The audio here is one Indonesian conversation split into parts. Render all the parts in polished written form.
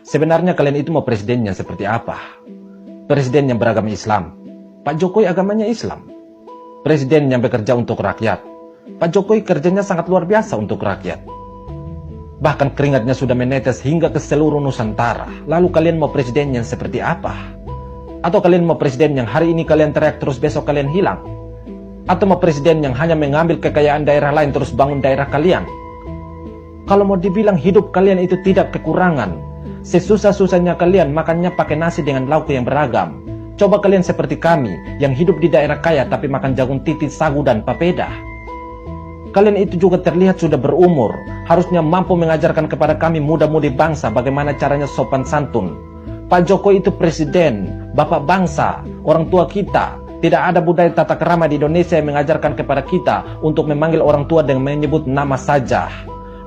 Sebenarnya kalian itu mau presidennya seperti apa? Presiden yang beragama Islam. Pak Jokowi agamanya Islam. Presiden yang bekerja untuk rakyat. Pak Jokowi kerjanya sangat luar biasa untuk rakyat. Bahkan keringatnya sudah menetes hingga ke seluruh Nusantara. Lalu kalian mau presiden yang seperti apa? Atau kalian mau presiden yang hari ini kalian teriak terus besok kalian hilang? Atau mau presiden yang hanya mengambil kekayaan daerah lain terus bangun daerah kalian? Kalau mau dibilang hidup kalian itu tidak kekurangan, sesusah-susahnya kalian makannya pakai nasi dengan lauk yang beragam. Coba kalian seperti kami yang hidup di daerah kaya tapi makan jagung titis, sagu dan papeda. Kalian itu juga terlihat sudah berumur, harusnya mampu mengajarkan kepada kami muda-mudi bangsa bagaimana caranya sopan santun. Pak Jokowi itu presiden, bapak bangsa, orang tua kita. Tidak ada budaya tata krama di Indonesia yang mengajarkan kepada kita untuk memanggil orang tua dengan menyebut nama saja.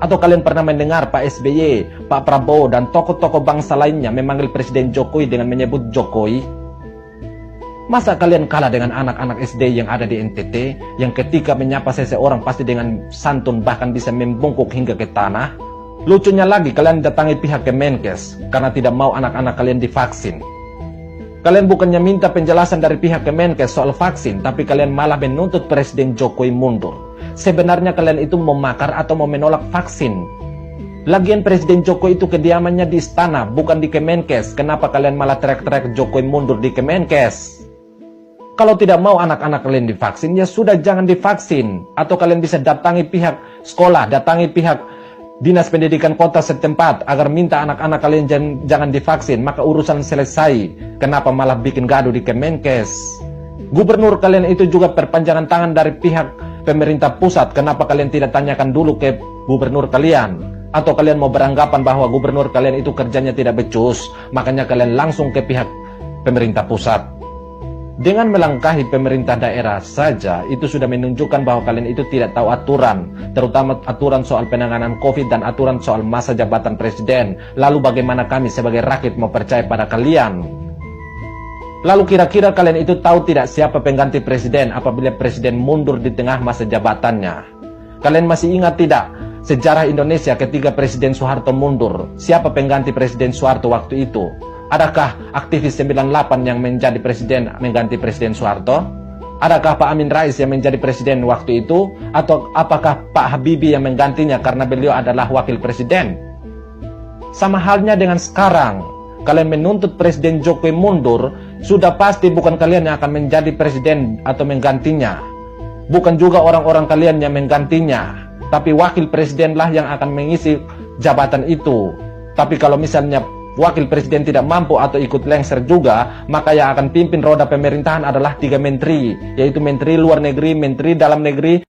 Atau kalian pernah mendengar Pak SBY, Pak Prabowo, dan tokoh-tokoh bangsa lainnya memanggil Presiden Jokowi dengan menyebut Jokowi? Masa kalian kalah dengan anak-anak SD yang ada di NTT, yang ketika menyapa seseorang pasti dengan santun bahkan bisa membungkuk hingga ke tanah? Lucunya lagi kalian datangi pihak Kemenkes karena tidak mau anak-anak kalian divaksin. Kalian bukannya minta penjelasan dari pihak Kemenkes soal vaksin, tapi kalian malah menuntut Presiden Jokowi mundur. Sebenarnya kalian itu mau makar atau mau menolak vaksin? Lagian Presiden Jokowi itu kediamannya di istana, bukan di Kemenkes. Kenapa kalian malah teriak-teriak Jokowi mundur di Kemenkes? Kalau tidak mau anak-anak kalian divaksin, ya sudah jangan divaksin. Atau kalian bisa datangi pihak sekolah, datangi pihak Dinas Pendidikan Kota setempat agar minta anak-anak kalian jangan divaksin, maka urusan selesai. Kenapa malah bikin gaduh di Kemenkes? Gubernur kalian itu juga perpanjangan tangan dari pihak pemerintah pusat. Kenapa kalian tidak tanyakan dulu ke gubernur kalian? Atau kalian mau beranggapan bahwa gubernur kalian itu kerjanya tidak becus, makanya kalian langsung ke pihak pemerintah pusat? Dengan melangkahi pemerintah daerah saja, itu sudah menunjukkan bahwa kalian itu tidak tahu aturan, terutama aturan soal penanganan COVID dan aturan soal masa jabatan presiden. Lalu bagaimana kami sebagai rakyat mau percaya pada kalian? Lalu kira-kira kalian itu tahu tidak siapa pengganti presiden apabila presiden mundur di tengah masa jabatannya? Kalian masih ingat tidak sejarah Indonesia ketika Presiden Soeharto mundur? Siapa pengganti Presiden Soeharto waktu itu? Adakah aktivis 98 yang menjadi presiden mengganti Presiden Soeharto? Adakah Pak Amin Rais yang menjadi presiden waktu itu? Atau apakah Pak Habibie yang menggantinya karena beliau adalah wakil presiden? Sama halnya dengan sekarang, kalian menuntut Presiden Jokowi mundur, sudah pasti bukan kalian yang akan menjadi presiden atau menggantinya. Bukan juga orang-orang kalian yang menggantinya, tapi wakil presidenlah yang akan mengisi jabatan itu. Tapi kalau misalnya wakil presiden tidak mampu atau ikut lengser juga, maka yang akan pimpin roda pemerintahan adalah 3 menteri, yaitu Menteri Luar Negeri, Menteri Dalam Negeri,